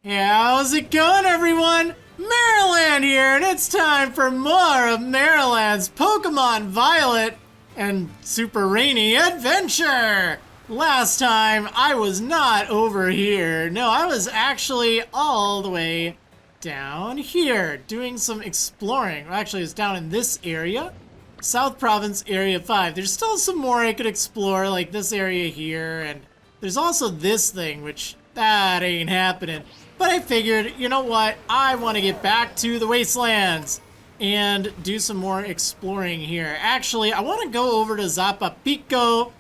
How's it going, everyone? Maryland here, and it's time for more of Maryland's Pokemon Violet and Super Rainy Adventure! Last time, I was not over here. No, I was actually all the way down here, doing some exploring. Well, actually, it's down in this area. South Province, Area 5. There's still some more I could explore, like this area here, and there's also this thing, which, that ain't happening. But I figured, you know what, I want to get back to the Wastelands and do some more exploring here. Actually, I want to go over to Zapapico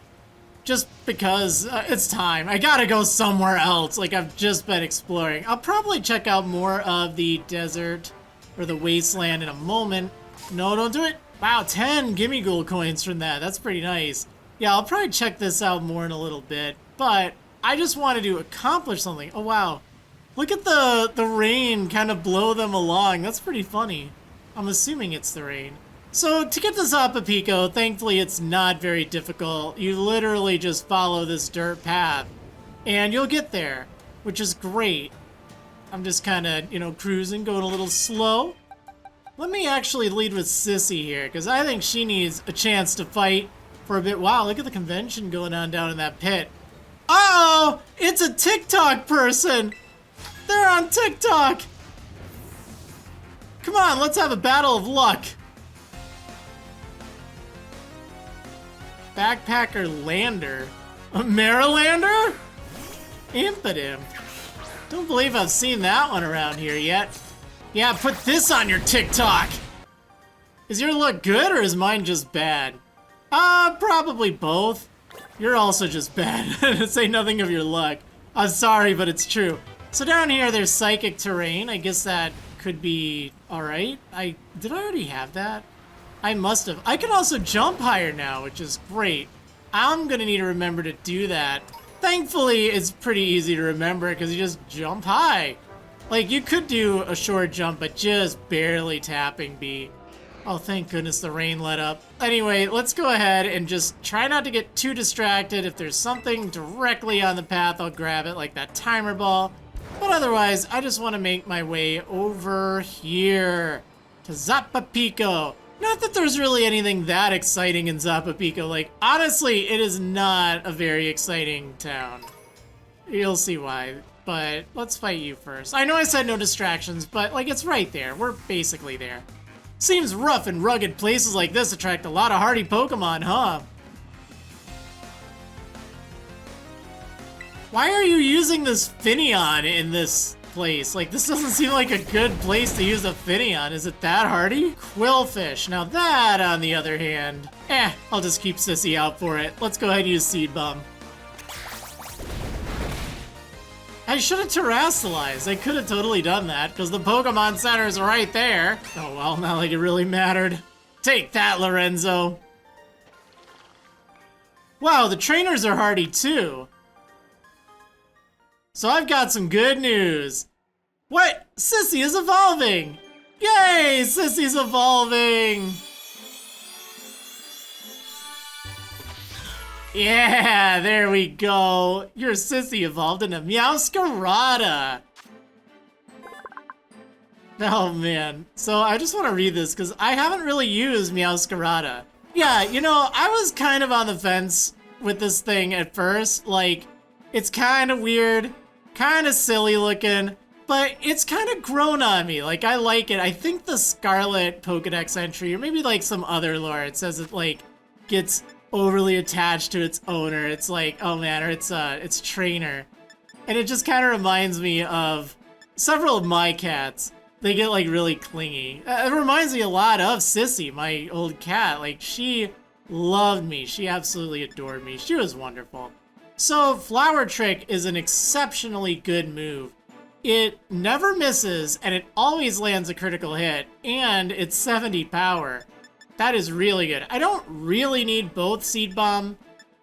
just because it's time. I gotta go somewhere else, like I've just been exploring. I'll probably check out more of the desert or the wasteland in a moment. No, don't do it. Wow, 10 gimme gold coins from that. That's pretty nice. Yeah, I'll probably check this out more in a little bit, but I just wanted to accomplish something. Oh, wow. Look at the rain kind of blow them along. That's pretty funny. I'm assuming it's the rain. So to get to Zapapico, thankfully it's not very difficult. You literally just follow this dirt path and you'll get there, which is great. I'm just kind of, you know, cruising, going a little slow. Let me actually lead with Sissy here, because I think she needs a chance to fight for a bit. Wow, look at the convention going on down in that pit. Uh-oh! It's a TikTok person! They're on TikTok! Come on, let's have a battle of luck. Backpacker Lander. A Marylander? Impotent. Don't believe I've seen that one around here yet. Yeah, put this on your TikTok! Is your luck good or is mine just bad? Probably both. You're also just bad. Say nothing of your luck. I'm sorry, but it's true. So down here, there's psychic terrain. I guess that could be alright. Did I already have that? I must have. I can also jump higher now, which is great. I'm gonna need to remember to do that. Thankfully, it's pretty easy to remember because you just jump high. Like, you could do a short jump, but just barely tapping B. Oh, thank goodness the rain let up. Anyway, let's go ahead and just try not to get too distracted. If there's something directly on the path, I'll grab it, like that timer ball. But otherwise, I just want to make my way over here to Zapapico. Not that there's really anything that exciting in Zapapico. Like, honestly, it is not a very exciting town. You'll see why. But let's fight you first. I know I said no distractions, but like it's right there. We're basically there. Seems rough and rugged places like this attract a lot of hardy Pokemon, huh? Why are you using this Finneon in this place? Like, this doesn't seem like a good place to use a Finneon. Is it that hardy? Quillfish. Now that, on the other hand, I'll just keep Sissy out for it. Let's go ahead and use Seed Bomb. I should have terrestrialized. I could have totally done that, because the Pokemon Center is right there. Oh well, not like it really mattered. Take that, Lorenzo. Wow, the trainers are hardy too. So I've got some good news. What? Sissy is evolving! Yay! Sissy's evolving! Yeah, there we go. Your Sissy evolved in a Meowscarada. Oh man. So I just want to read this because I haven't really used Meowscarada. Yeah, you know, I was kind of on the fence with this thing at first. Like, it's kind of weird, kind of silly looking, but it's kind of grown on me. Like, I like it. I think the Scarlet Pokedex entry, or maybe like some other lore, it says it like gets overly attached to its owner. It's like, oh man, or its trainer. And it just kind of reminds me of several of my cats. They get like really clingy. It reminds me a lot of Sissy, my old cat. Like, she loved me. She absolutely adored me. She was wonderful. So Flower Trick is an exceptionally good move. It never misses and it always lands a critical hit, and it's 70 power. That is really good. I don't really need both Seed Bomb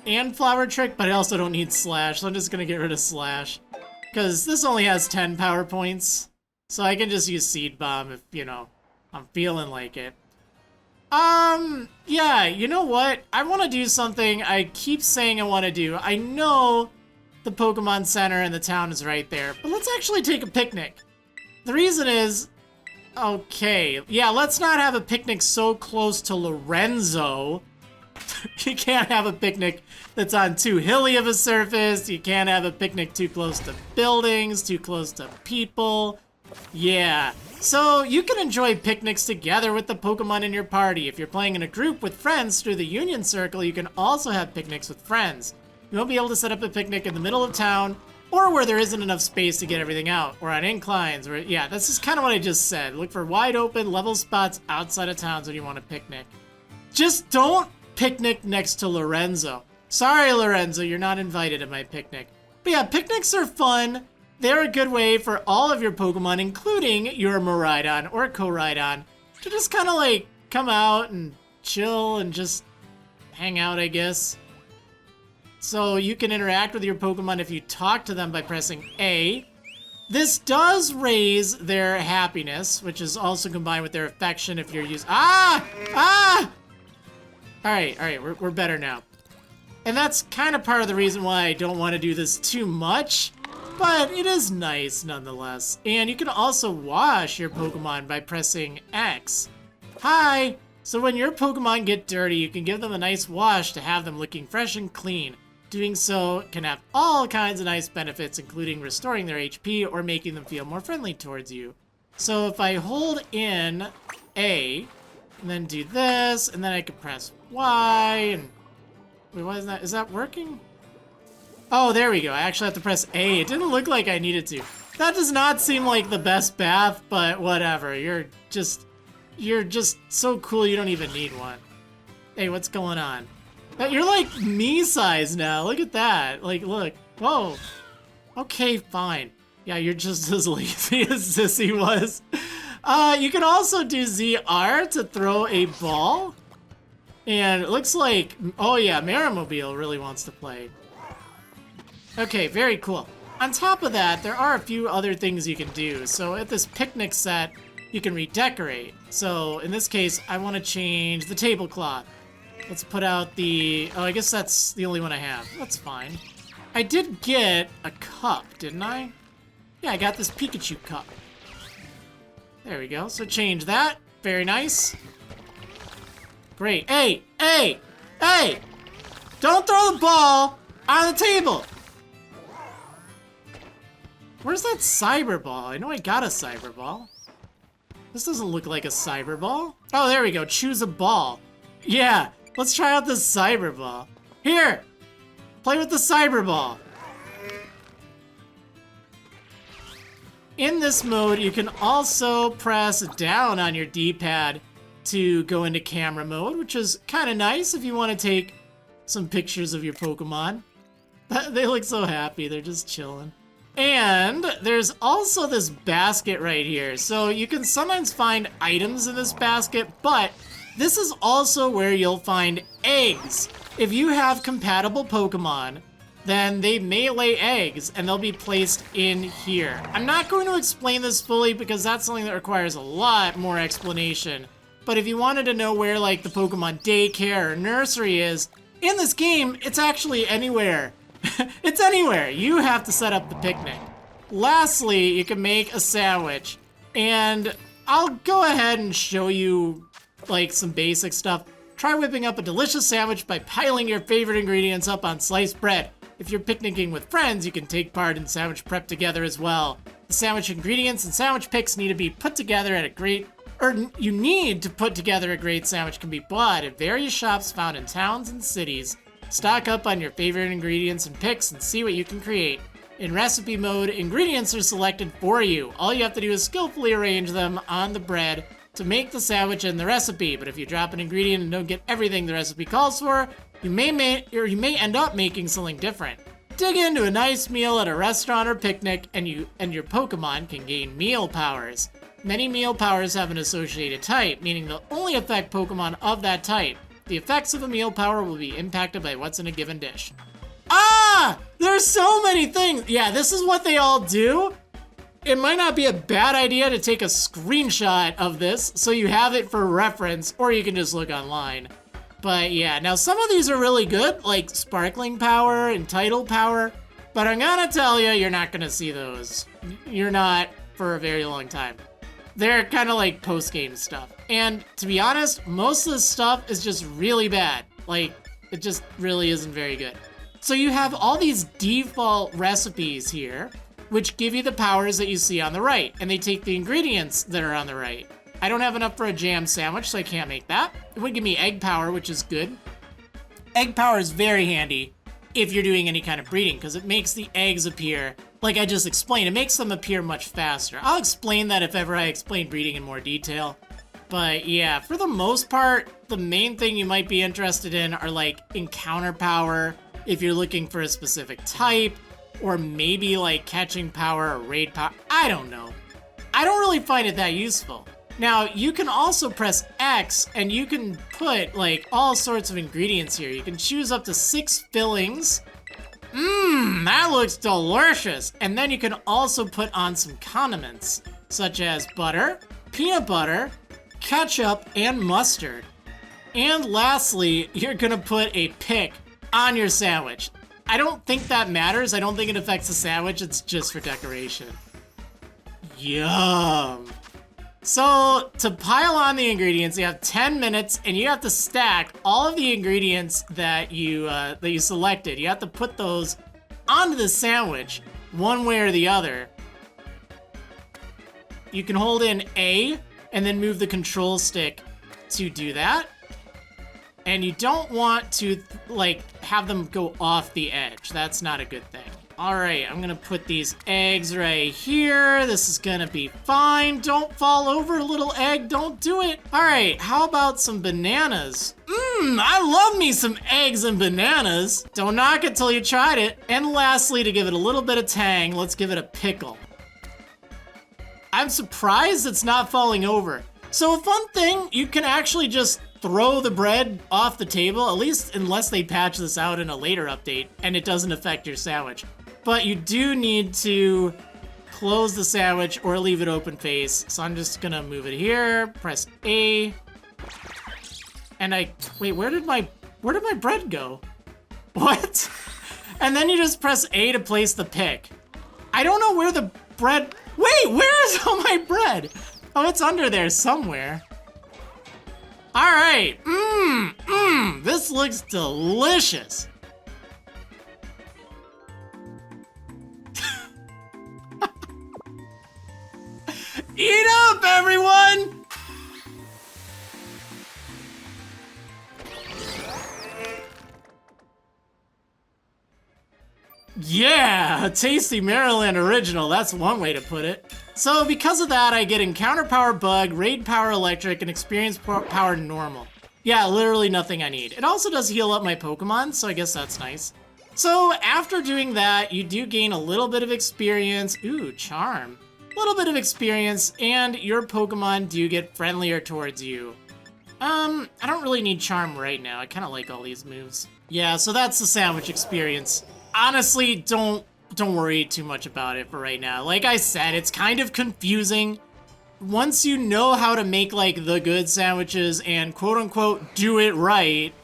and Flower Trick, but I also don't need Slash, so I'm just gonna get rid of Slash. Because this only has 10 power points, so I can just use Seed Bomb if, you know, I'm feeling like it. Yeah, you know what? I want to do something I keep saying I want to do. I know the Pokemon Center and the town is right there. But let's actually take a picnic. The reason is, okay, yeah, let's not have a picnic so close to Lorenzo. You can't have a picnic that's on too hilly of a surface. You can't have a picnic too close to buildings, too close to people. Yeah, so you can enjoy picnics together with the Pokemon in your party. If you're playing in a group with friends through the Union Circle, you can also have picnics with friends. You won't be able to set up a picnic in the middle of town or where there isn't enough space to get everything out, or on inclines, or yeah, this is kind of what I just said. Look for wide open, level spots outside of towns when you want to picnic. Just don't picnic next to Lorenzo. Sorry, Lorenzo, you're not invited at my picnic. But yeah, picnics are fun. They're a good way for all of your Pokemon, including your Miraidon or Koraidon, to just kind of like come out and chill and just hang out, I guess. So you can interact with your Pokemon if you talk to them by pressing A. This does raise their happiness, which is also combined with their affection if you're using... All right, we're better now. And that's kind of part of the reason why I don't want to do this too much, but it is nice nonetheless. And you can also wash your Pokemon by pressing X. Hi! So when your Pokemon get dirty, you can give them a nice wash to have them looking fresh and clean. Doing so can have all kinds of nice benefits, including restoring their HP or making them feel more friendly towards you. So if I hold in A, and then do this, and then I can press Y, and... Wait, what is that? Is that working? Oh, there we go. I actually have to press A. It didn't look like I needed to. That does not seem like the best bath, but whatever. You're just so cool you don't even need one. Hey, what's going on? You're like me size now. Look at that. Like, look. Whoa. Okay, fine. Yeah, you're just as lazy as Sissy was. You can also do ZR to throw a ball. And it looks like, oh yeah, Marimobile really wants to play. Okay, very cool. On top of that, there are a few other things you can do. So at this picnic set, you can redecorate. So in this case, I want to change the tablecloth. Let's put out the, oh, I guess that's the only one I have. That's fine. I did get a cup, didn't I? Yeah, I got this Pikachu cup. There we go. So change that. Very nice. Great. Hey! Hey! Hey! Don't throw the ball on the table! Where's that Cyber Ball? I know I got a Cyber Ball. This doesn't look like a Cyber Ball. Oh, there we go. Choose a ball. Yeah, let's try out this Cyber Ball. Here! Play with the Cyber Ball. In this mode, you can also press down on your D-pad to go into camera mode, which is kind of nice if you want to take some pictures of your Pokemon. They look so happy, they're just chilling. And there's also this basket right here. So you can sometimes find items in this basket, but this is also where you'll find eggs. If you have compatible Pokemon, then they may lay eggs and they'll be placed in here. I'm not going to explain this fully because that's something that requires a lot more explanation. But if you wanted to know where like the Pokemon daycare or nursery is, in this game, it's actually anywhere. It's anywhere. You have to set up the picnic. Lastly, you can make a sandwich. And I'll go ahead and show you like some basic stuff. Try whipping up a delicious sandwich by piling your favorite ingredients up on sliced bread. If you're picnicking with friends, you can take part in sandwich prep together as well. The sandwich ingredients and sandwich picks need to be put together at a great you need to put together a great sandwich can be bought at various shops found in towns and cities. Stock up on your favorite ingredients and picks and see what you can create. In recipe mode, ingredients are selected for you. All you have to do is skillfully arrange them on the bread to make the sandwich in the recipe. But if you drop an ingredient and don't get everything the recipe calls for, you may end up making something different. Dig into a nice meal at a restaurant or picnic, and your Pokemon can gain meal powers. Many meal powers have an associated type, meaning they'll only affect Pokemon of that type. The effects of a meal power will be impacted by what's in a given dish. Ah! There's so many things! Yeah, this is what they all do. It might not be a bad idea to take a screenshot of this so you have it for reference, or you can just look online. But yeah, now some of these are really good, like Sparkling Power and Tidal Power, but But I'm gonna tell you, you're not gonna see those. You're not for a very long time. They're kind of like post-game stuff. And to be honest, most of this stuff is just really bad. Like, it just really isn't very good. So you have all these default recipes here, which give you the powers that you see on the right, and they take the ingredients that are on the right. I don't have enough for a jam sandwich, so I can't make that. It would give me egg power, which is good. Egg power is very handy if you're doing any kind of breeding, because it makes the eggs appear, like I just explained, it makes them appear much faster. I'll explain that if ever I explain breeding in more detail. But yeah, for the most part, the main thing you might be interested in are like encounter power, if you're looking for a specific type, or maybe like catching power or raid power. I don't know. I don't really find it that useful. Now, you can also press X and you can put like all sorts of ingredients here. You can choose up to 6 fillings. That looks delicious. And then you can also put on some condiments, such as butter, peanut butter, ketchup, and mustard. And lastly, you're gonna put a pick on your sandwich. I don't think that matters. I don't think it affects the sandwich. It's just for decoration. Yum. So to pile on the ingredients, you have 10 minutes and you have to stack all of the ingredients that you selected. You have to put those onto the sandwich one way or the other. You can hold in A and then move the control stick to do that. And you don't want to like have them go off the edge. That's not a good thing. All right, I'm gonna put these eggs right here. This is gonna be fine. Don't fall over, little egg, don't do it. All right, how about some bananas? I love me some eggs and bananas. Don't knock it till you tried it. And lastly, to give it a little bit of tang, let's give it a pickle. I'm surprised it's not falling over. So a fun thing, you can actually just throw the bread off the table, at least unless they patch this out in a later update and it doesn't affect your sandwich. But you do need to close the sandwich or leave it open face. So I'm just gonna move it here, press A. And wait, where did my bread go? What? And then you just press A to place the pick. I don't know where the bread, wait, where is all my bread? Oh, it's under there somewhere. All right, this looks delicious. Eat up, everyone! Yeah, a tasty Maryland original, that's one way to put it. So because of that, I get encounter power bug, raid power electric, and experience power normal. Yeah, literally nothing I need. It also does heal up my Pokemon, so I guess that's nice. So after doing that, you do gain a little bit of experience. Ooh, charm. A little bit of experience, and your Pokemon do get friendlier towards you. I don't really need charm right now. I kind of like all these moves. Yeah, so that's the sandwich experience. Honestly, don't worry too much about it for right now. Like I said, it's kind of confusing. Once you know how to make like the good sandwiches and quote unquote do it right,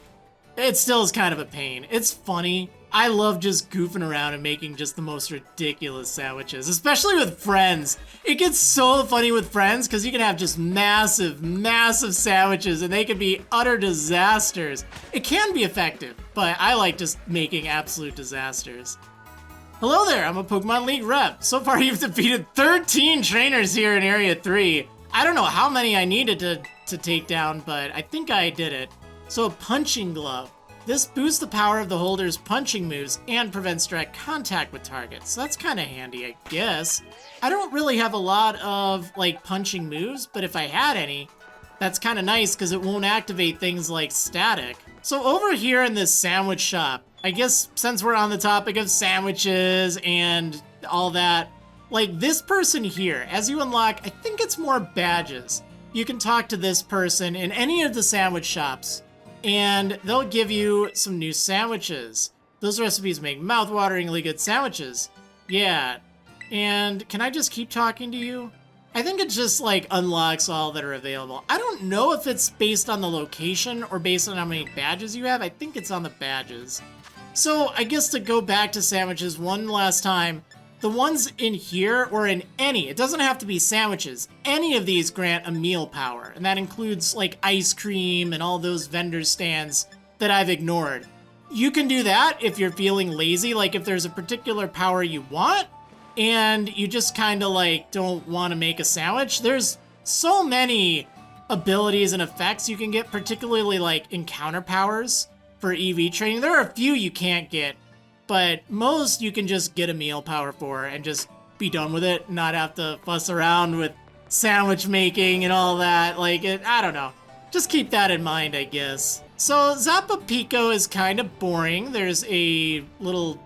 it still is kind of a pain. It's funny. I love just goofing around and making just the most ridiculous sandwiches, especially with friends. It gets so funny with friends because you can have just massive, massive sandwiches and they can be utter disasters. It can be effective, but I like just making absolute disasters. Hello there, I'm a Pokemon League rep. So far you've defeated 13 trainers here in Area 3. I don't know how many I needed to take down, but I think I did it. So a punching glove. This boosts the power of the holder's punching moves and prevents direct contact with targets. So that's kind of handy, I guess. I don't really have a lot of like punching moves, but if I had any, that's kind of nice because it won't activate things like static. So over here in this sandwich shop, I guess since we're on the topic of sandwiches and all that, like this person here, as you unlock, I think it's more badges. You can talk to this person in any of the sandwich shops and they'll give you some new sandwiches. Those recipes make mouth-wateringly good sandwiches. Yeah, and can I just keep talking to you? I think it just like unlocks all that are available. I don't know if it's based on the location or based on how many badges you have. I think it's on the badges. So I guess to go back to sandwiches one last time, the ones in here or in any, it doesn't have to be sandwiches, any of these grant a meal power. And that includes like ice cream and all those vendor stands that I've ignored. You can do that if you're feeling lazy, like if there's a particular power you want and you just kind of like don't want to make a sandwich. There's so many abilities and effects you can get, particularly like encounter powers for EV training. There are a few you can't get, but most you can just get a meal power for and just be done with it, not have to fuss around with sandwich making and all that. Like, I don't know. Just keep that in mind, I guess. So Zapapico is kind of boring. There's a little,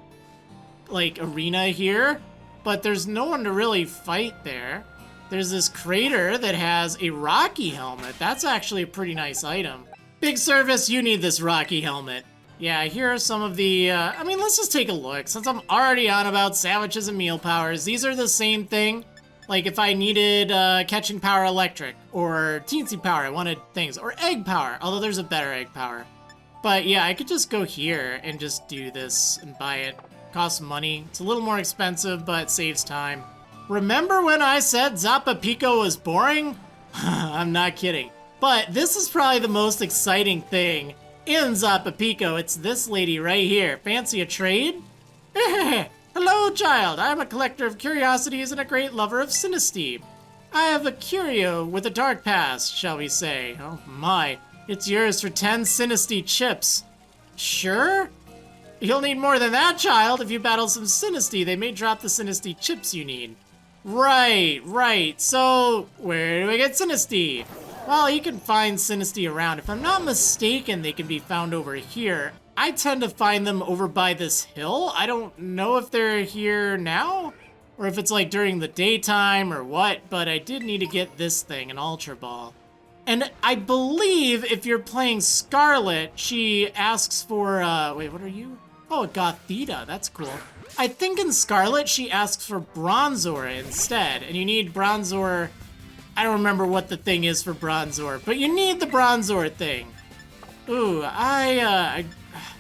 like, arena here, but there's no one to really fight there. There's this crater that has a Rocky helmet. That's actually a pretty nice item. Big Service, you need this Rocky helmet. Yeah, here are some of the, I mean, let's just take a look. Since I'm already on about sandwiches and meal powers, these are the same thing. Like if I needed catching power electric or teensy power, I wanted things, or egg power, although there's a better egg power. But yeah, I could just go here and just do this and buy it. Costs money. It's a little more expensive, but saves time. Remember when I said Zapapico was boring? I'm not kidding. But this is probably the most exciting thing in Zapapico. It's this lady right here. Fancy a trade? Hello, child. I am a collector of curiosities and a great lover of Sinistea. I have a curio with a dark past, shall we say. Oh my, it's yours for 10 Sinistea chips. Sure? You'll need more than that, child. If you battle some Sinistea, they may drop the Sinistea chips you need. Right. So, where do I get Sinistea? Well, you can find Sinistea around. If I'm not mistaken, they can be found over here. I tend to find them over by this hill. I don't know if they're here now, or if it's like during the daytime or what, but I did need to get this thing, an Ultra Ball. And I believe if you're playing Scarlet, she asks for, wait, what are you? Oh, Gothita, that's cool. I think in Scarlet, she asks for Bronzor instead, and you need Bronzor. I don't remember what the thing is for Bronzor, but you need the Bronzor thing. Ooh,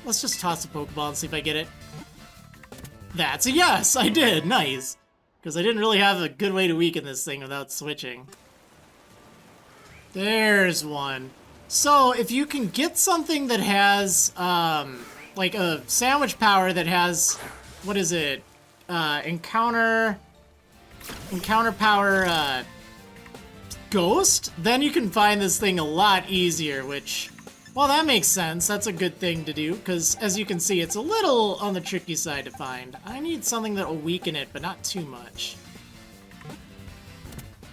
let's just toss a Pokeball and see if I get it. That's a yes, I did, nice. Because I didn't really have a good way to weaken this thing without switching. There's one. So, if you can get something that has, like a sandwich power that has, what is it? Encounter power, Ghost, then you can find this thing a lot easier, which, well, that makes sense. That's a good thing to do, because as you can see, it's a little on the tricky side to find. I need something that will weaken it, but not too much.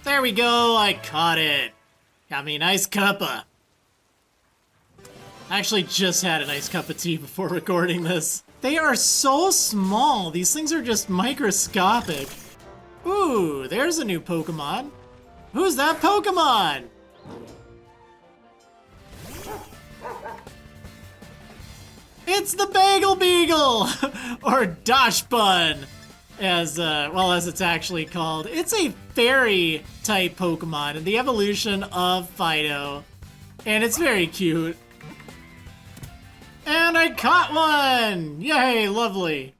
There we go, I caught it. Got me a nice cuppa. I actually just had a nice cup of tea before recording this. They are so small. These things are just microscopic. Ooh, there's a new Pokemon. Who's that Pokemon? It's the Bagel Beagle! Or Dosh Bun, as it's actually called. It's a fairy type Pokemon, and the evolution of Fido. And it's very cute. And I caught one! Yay, lovely.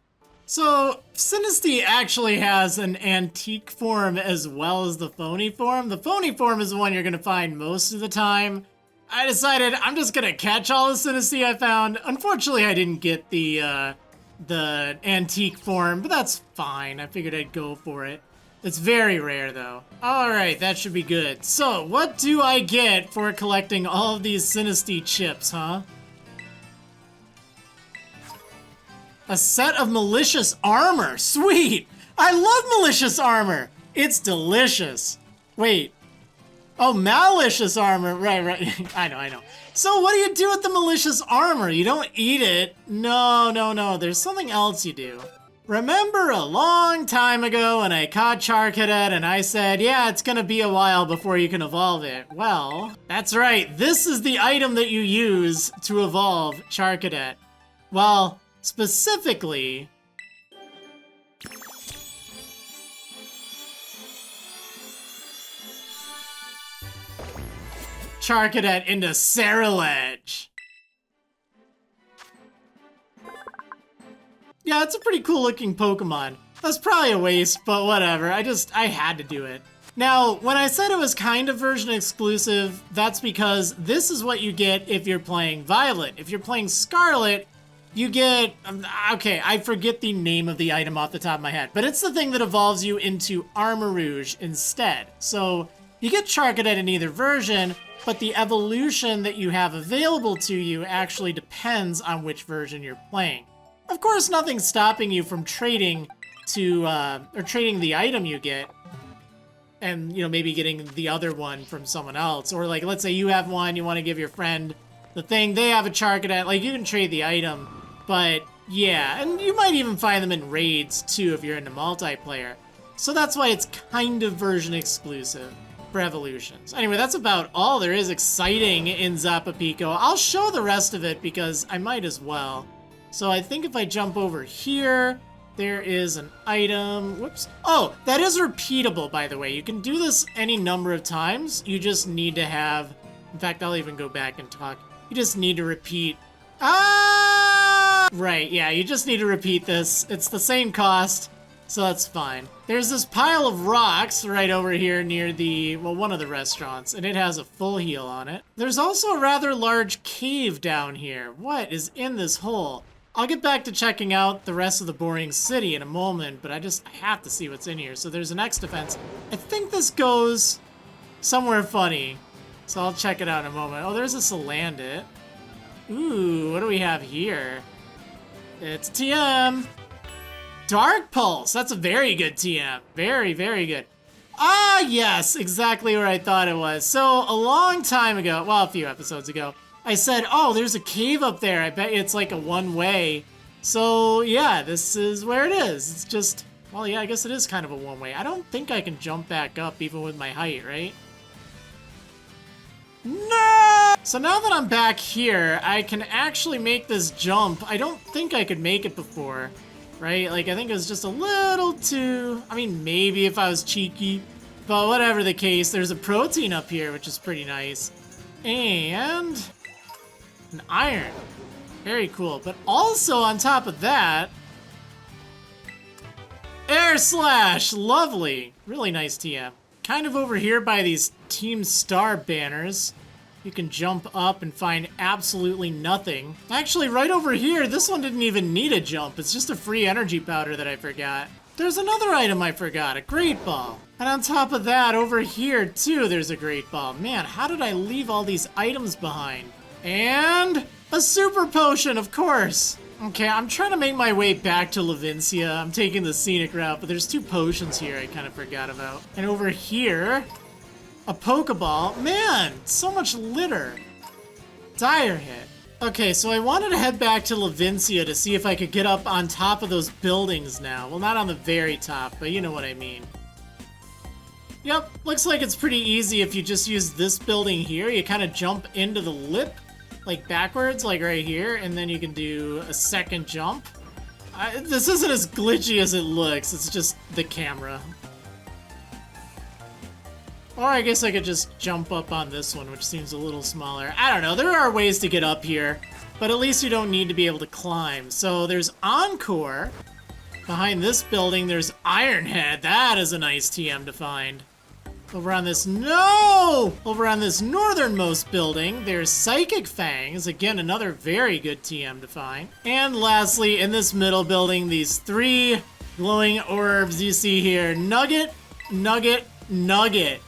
So, Sinistea actually has an antique form as well as the phony form. The phony form is the one you're gonna find most of the time. I decided I'm just gonna catch all the Sinistea I found. Unfortunately, I didn't get the antique form, but that's fine. I figured I'd go for it. It's very rare, though. Alright, that should be good. So, what do I get for collecting all of these Sinistea chips, huh? A set of Malicious Armor. Sweet! I love Malicious Armor! It's delicious. Wait. Oh, Malicious Armor. Right. I know. So what do you do with the Malicious Armor? You don't eat it. No. There's something else you do. Remember a long time ago when I caught Charcadet and I said, yeah, it's gonna be a while before you can evolve it. Well, that's right. This is the item that you use to evolve Charcadet. Well, specifically, Charcadet into Ceruledge. Yeah, it's a pretty cool looking Pokemon. That's probably a waste, but whatever. I had to do it. Now, when I said it was kind of version exclusive, that's because this is what you get if you're playing Violet. If you're playing Scarlet, you get, okay, I forget the name of the item off the top of my head, but it's the thing that evolves you into Armarouge instead. So you get Charcadet in either version, but the evolution that you have available to you actually depends on which version you're playing. Of course, nothing's stopping you from trading or trading the item you get, and, you know, maybe getting the other one from someone else. Or, like, let's say you have one, you want to give your friend the thing, they have a Charcadet, like, you can trade the item. But, yeah, and you might even find them in raids, too, if you're into multiplayer. So that's why it's kind of version exclusive for evolutions. Anyway, that's about all there is exciting in Zapapico. I'll show the rest of it because I might as well. So I think if I jump over here, there is an item. Whoops. Oh, that is repeatable, by the way. You can do this any number of times. You just need to have... In fact, I'll even go back and talk. You just need to repeat... Ah! Right, yeah, you just need to repeat this. It's the same cost, so that's fine. There's this pile of rocks right over here near the... well, one of the restaurants, and it has a full heal on it. There's also a rather large cave down here. What is in this hole? I'll get back to checking out the rest of the boring city in a moment, but I have to see what's in here. So there's an X defense. I think this goes somewhere funny, so I'll check it out in a moment. Oh, there's a Salandit. Ooh, what do we have here? It's TM. Dark Pulse. That's a very good TM. Very, very good. Ah, yes, exactly where I thought it was. So a long time ago, well, a few episodes ago, I said, oh, there's a cave up there. I bet it's like a one-way. So, yeah, this is where it is. It's just, well, yeah, I guess it is kind of a one-way. I don't think I can jump back up even with my height, right? No! So now that I'm back here, I can actually make this jump. I don't think I could make it before, right? Like, I think it was just a little too... I mean, maybe if I was cheeky. But whatever the case, there's a protein up here, which is pretty nice. And... an iron. Very cool. But also on top of that, Air Slash. Lovely. Really nice TM. Kind of over here by these Team Star banners, you can jump up and find absolutely nothing. Actually, right over here, this one didn't even need a jump. It's just a free energy powder that I forgot. There's another item I forgot, a Great Ball. And on top of that, over here too, there's a Great Ball. Man, how did I leave all these items behind? And a super potion, of course. Okay, I'm trying to make my way back to Livincia. I'm taking the scenic route, but there's two potions here I kind of forgot about. And over here, a Pokeball. Man, so much litter. Dire hit. Okay, so I wanted to head back to Livincia to see if I could get up on top of those buildings now. Well, not on the very top, but you know what I mean. Yep, looks like it's pretty easy if you just use this building here. You kind of jump into the lip, like backwards, like right here, and then you can do a second jump. This isn't as glitchy as it looks, it's just the camera. Or I guess I could just jump up on this one, which seems a little smaller. I don't know, there are ways to get up here, but at least you don't need to be able to climb. So there's Encore. Behind this building, there's Ironhead. That is a nice TM to find. Over on this, no! Over on this northernmost building, there's Psychic Fangs. Again, another very good TM to find. And lastly, in this middle building, these three glowing orbs you see here. Nugget, Nugget, Nugget.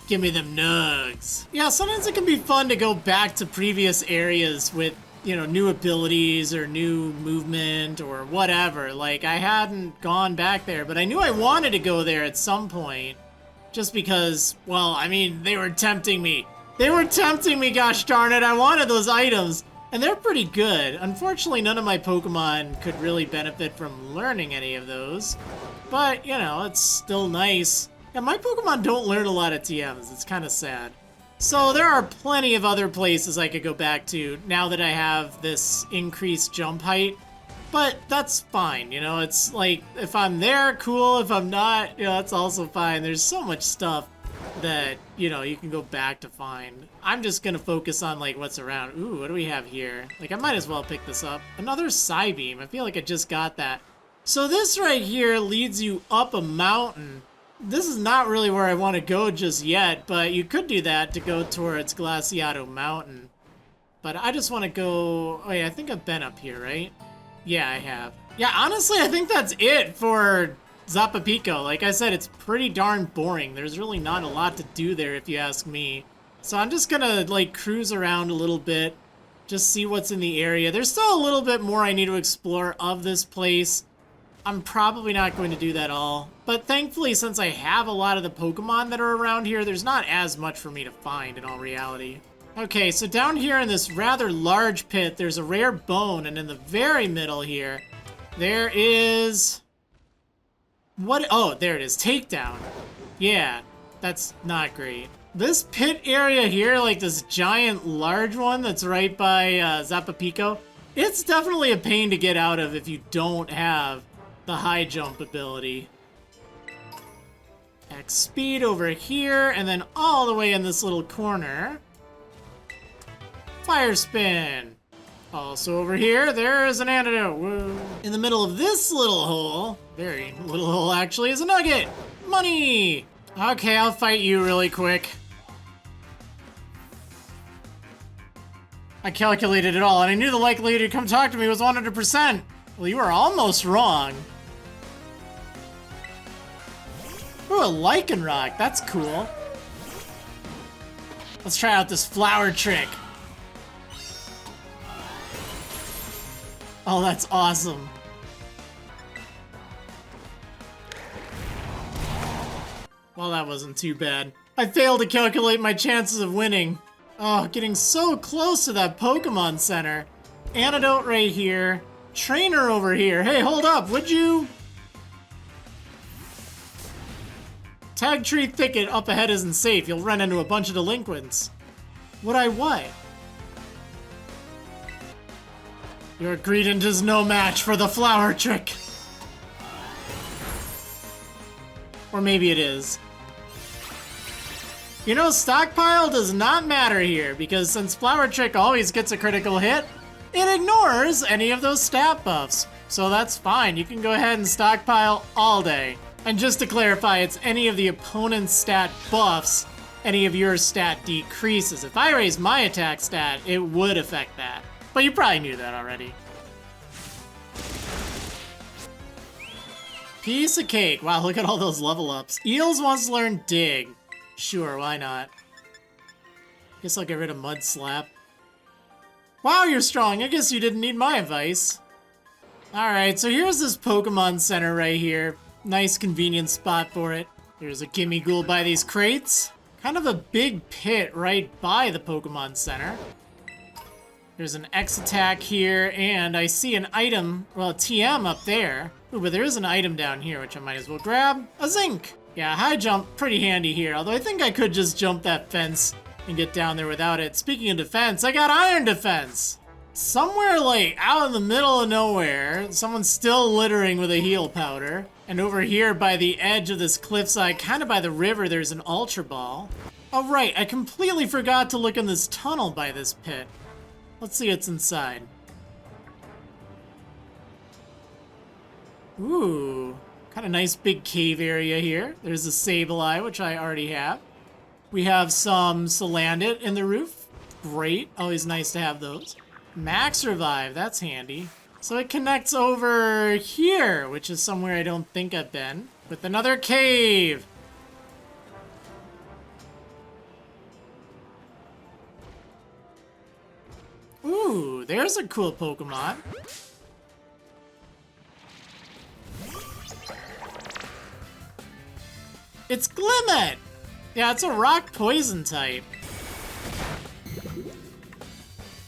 Give me them nugs. Yeah, sometimes it can be fun to go back to previous areas with, you know, new abilities or new movement or whatever. Like, I hadn't gone back there, but I knew I wanted to go there at some point. Just because, well, I mean, they were tempting me. They were tempting me, gosh darn it. I wanted those items, and they're pretty good. Unfortunately, none of my Pokemon could really benefit from learning any of those. But, you know, it's still nice. Yeah, my Pokemon don't learn a lot of TMs. It's kind of sad. So there are plenty of other places I could go back to now that I have this increased jump height. But that's fine, you know, it's like, if I'm there, cool, if I'm not, you know, that's also fine. There's so much stuff that, you know, you can go back to find. I'm just gonna focus on, like, what's around. Ooh, what do we have here? Like, I might as well pick this up. Another Psybeam. I feel like I just got that. So this right here leads you up a mountain. This is not really where I want to go just yet, but you could do that to go towards Glaciato Mountain. But I just want to go... Oh yeah, I think I've been up here, right? Yeah, I have. Yeah, honestly, I think that's it for Zapapico. Like I said, it's pretty darn boring. There's really not a lot to do there if you ask me. So I'm just gonna, like, cruise around a little bit, just see what's in the area. There's still a little bit more I need to explore of this place. I'm probably not going to do that all. But thankfully, since I have a lot of the Pokemon that are around here, there's not as much for me to find in all reality. Okay, so down here in this rather large pit, there's a rare bone, and in the very middle here, there is... What? Oh, there it is. Takedown. Yeah, that's not great. This pit area here, like this giant large one that's right by Zapapico, it's definitely a pain to get out of if you don't have the high jump ability. X speed over here, and then all the way in this little corner. Fire spin. Also over here, there's an antidote. Whoa. In the middle of this little hole, very little hole actually, is a nugget. Money. Okay, I'll fight you really quick. I calculated it all, and I knew the likelihood to come talk to me was 100%. Well, you were almost wrong. Ooh, a Lycanroc. That's cool. Let's try out this flower trick. Oh, that's awesome. Well, that wasn't too bad. I failed to calculate my chances of winning. Oh, getting so close to that Pokemon Center. Antidote right here. Trainer over here. Hey, hold up, would you? Tag tree thicket up ahead isn't safe. You'll run into a bunch of delinquents. Would I what? Your Greedent is no match for the flower trick. Or maybe it is. You know, stockpile does not matter here, because since flower trick always gets a critical hit, it ignores any of those stat buffs. So that's fine, you can go ahead and stockpile all day. And just to clarify, it's any of the opponent's stat buffs, any of your stat decreases. If I raise my attack stat, it would affect that. But you probably knew that already. Piece of cake. Wow, look at all those level ups. Eels wants to learn dig. Sure, why not? Guess I'll get rid of Mud Slap. Wow, you're strong. I guess you didn't need my advice. Alright, so here's this Pokemon Center right here. Nice convenient spot for it. There's a Gimmighoul by these crates. Kind of a big pit right by the Pokemon Center. There's an X attack here, and I see an item, well, a TM up there. Ooh, but there is an item down here, which I might as well grab. A Zinc! Yeah, high jump, pretty handy here, although I think I could just jump that fence and get down there without it. Speaking of defense, I got Iron Defense! Somewhere, like, out in the middle of nowhere, someone's still littering with a heal powder. And over here by the edge of this cliffside, kind of by the river, there's an Ultra Ball. Oh right, I completely forgot to look in this tunnel by this pit. Let's see what's inside. Ooh, kind of nice big cave area here. There's a Sableye, which I already have. We have some Salandit in the roof. Great, always nice to have those. Max Revive, that's handy. So it connects over here, which is somewhere I don't think I've been, with another cave. Ooh, there's a cool Pokemon. It's Glimmet! Yeah, it's a rock poison type.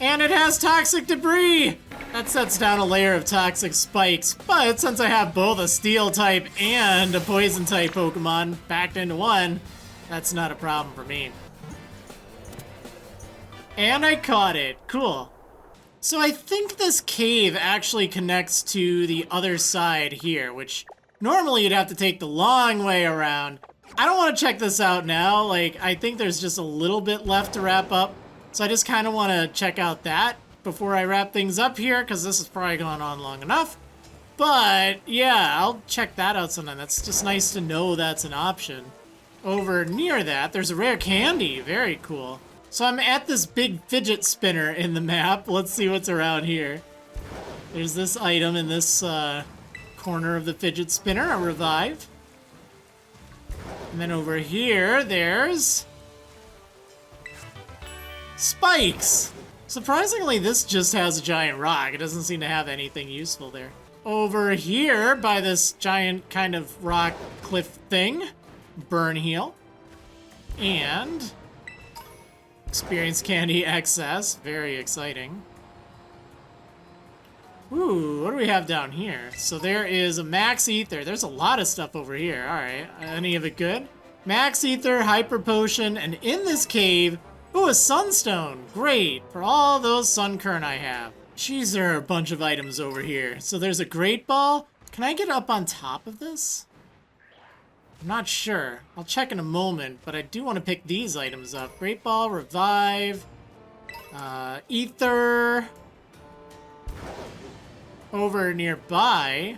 And it has toxic debris! That sets down a layer of toxic spikes, but since I have both a steel type and a poison type Pokemon packed into one, that's not a problem for me. And I caught it. Cool. So I think this cave actually connects to the other side here, which normally you'd have to take the long way around. I don't want to check this out now. Like, I think there's just a little bit left to wrap up. So I just kind of want to check out that before I wrap things up here, because this has probably gone on long enough. But, yeah, I'll check that out sometime. That's just nice to know that's an option. Over near that, there's a rare candy. Very cool. So I'm at this big fidget spinner in the map. Let's see what's around here. There's this item in this corner of the fidget spinner, a revive. And then over here, there's spikes. Surprisingly, this just has a giant rock. It doesn't seem to have anything useful there. Over here, by this giant kind of rock cliff thing, burn heal. And experience candy excess. Very exciting. Ooh, what do we have down here? So there is a max ether. There's a lot of stuff over here. All right, any of it good? Max ether, hyper potion, and in this cave, ooh, a sunstone. Great, for all those sun current I have. Jeez, there are a bunch of items over here. So there's a great ball. Can I get up on top of this? I'm not sure. I'll check in a moment, but I do want to pick these items up. Great ball, revive, ether. Over nearby,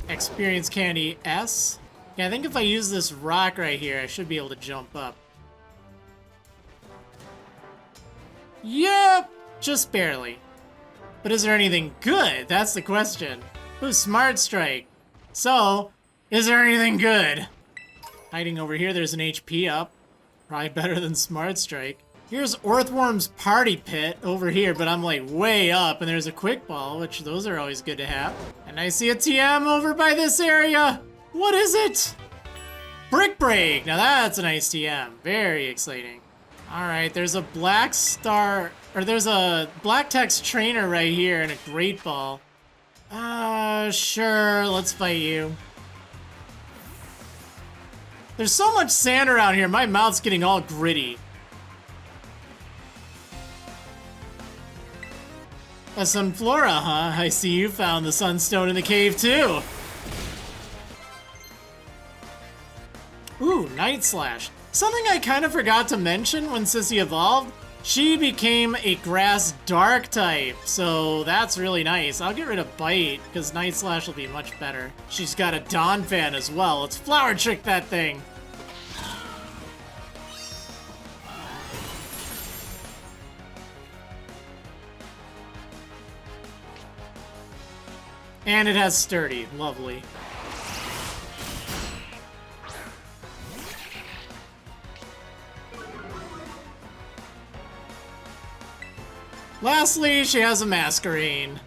experience candy S. Yeah, I think if I use this rock right here, I should be able to jump up. Yep, just barely. But is there anything good? That's the question. Ooh, smart strike. So, is there anything good? Hiding over here, there's an HP up. Probably better than smart strike. Here's Orthworm's Party Pit over here, but I'm like way up, and there's a quick ball, which those are always good to have. And I see a TM over by this area. What is it? Brick Break. Now that's a nice TM. Very exciting. All right, there's a black star, or there's a black text trainer right here and a great ball. Sure, let's fight you. There's so much sand around here, my mouth's getting all gritty. A Sunflora, huh? I see you found the Sunstone in the cave, too. Ooh, Night Slash. Something I kind of forgot to mention when Sissy evolved, she became a Grass Dark type, so that's really nice. I'll get rid of Bite, because Night Slash will be much better. She's got a Dawn Fan as well. Let's Flower Trick that thing. And it has Sturdy. Lovely. Lastly, she has a Masquerain.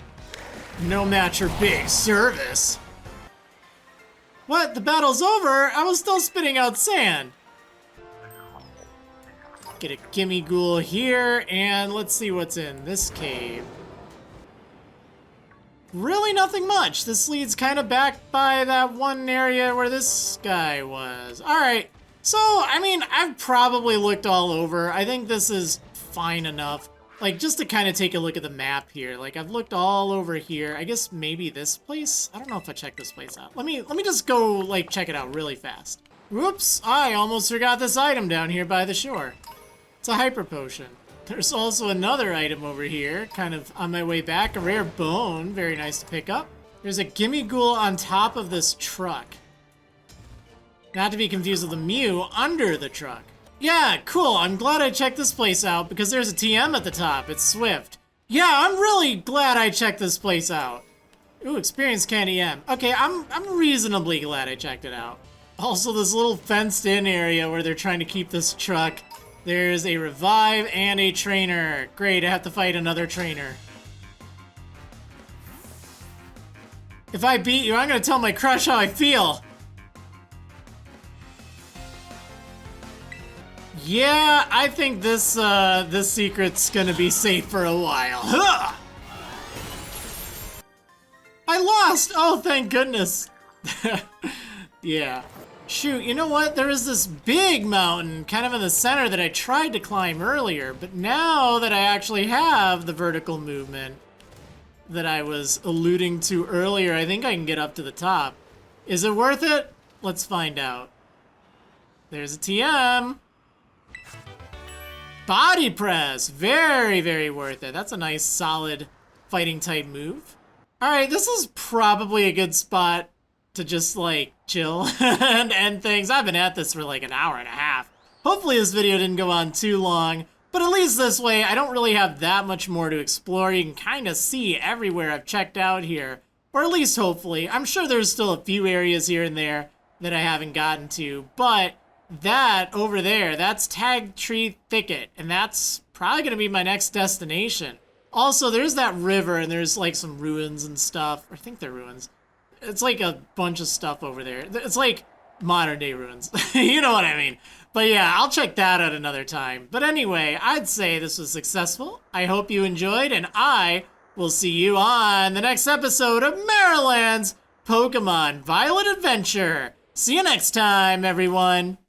No match for big service. What? The battle's over? I was still spitting out sand. Get a Gimme Ghoul here, and let's see what's in this cave. Really nothing much. This leads kind of back by that one area where this guy was. Alright, so, I mean, I've probably looked all over. I think this is fine enough. Like, just to kind of take a look at the map here. Like, I've looked all over here. I guess maybe this place? I don't know if I checked this place out. Let me just go, like, check it out really fast. Whoops, I almost forgot this item down here by the shore. It's a Hyper Potion. There's also another item over here, kind of on my way back, a rare bone, very nice to pick up. There's a Gimme Ghoul on top of this truck. Not to be confused with the Mew under the truck. Yeah, cool, I'm glad I checked this place out because there's a TM at the top, it's Swift. Yeah, I'm really glad I checked this place out. Ooh, Experience Candy M. Okay, I'm reasonably glad I checked it out. Also, this little fenced-in area where they're trying to keep this truck. There's a revive and a trainer. Great, I have to fight another trainer. If I beat you, I'm gonna tell my crush how I feel. Yeah, I think this secret's gonna be safe for a while. Huh! I lost! Oh, thank goodness. Yeah. Shoot, you know what? There is this big mountain kind of in the center that I tried to climb earlier, but now that I actually have the vertical movement that I was alluding to earlier, I think I can get up to the top. Is it worth it? Let's find out. There's a TM. Body press. Very, very worth it. That's a nice, solid fighting type move. All right, this is probably a good spot to just like chill and end things. I've been at this for like an hour and a half. Hopefully this video didn't go on too long, but at least this way I don't really have that much more to explore. You can kind of see everywhere I've checked out here, or at least hopefully. I'm sure there's still a few areas here and there that I haven't gotten to, but that over there, that's Tag Tree Thicket, and that's probably gonna be my next destination. Also, there's that river, and there's like some ruins and stuff. I think they're ruins. It's like a bunch of stuff over there. It's like modern day ruins. You know what I mean? But yeah, I'll check that out another time. But anyway, I'd say this was successful. I hope you enjoyed, and I will see you on the next episode of Maryland's Pokemon Violet Adventure. See you next time, everyone.